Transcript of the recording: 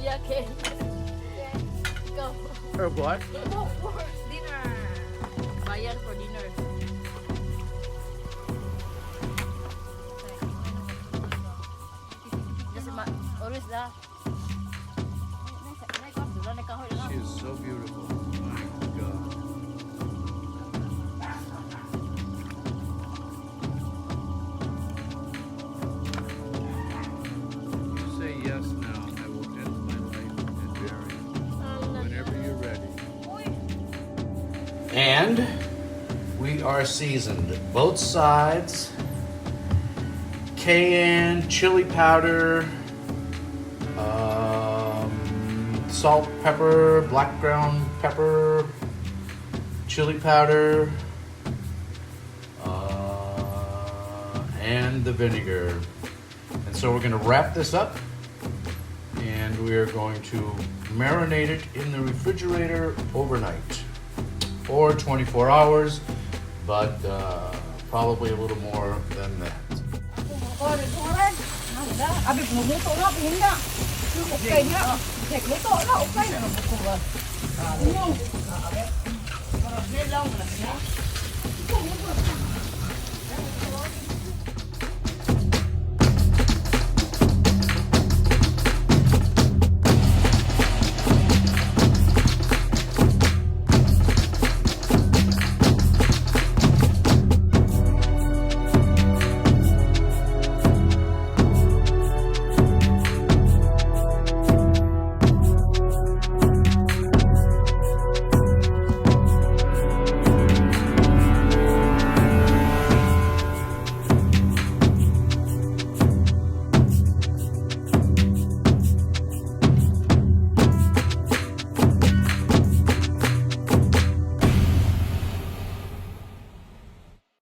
Yeah, okay. Go. Or what? Go for dinner. Bayar for dinner. Just always da. She is so beautiful. My God. You say yes now, I will end my life and bury you. Whenever you're ready. And we are seasoned both sides. Cayenne, chili powder, salt, pepper, black ground pepper, chili powder, and the vinegar. And so we're going to wrap this up, and we are going to marinate it in the refrigerator overnight, or 24 hours, but probably a little more than that.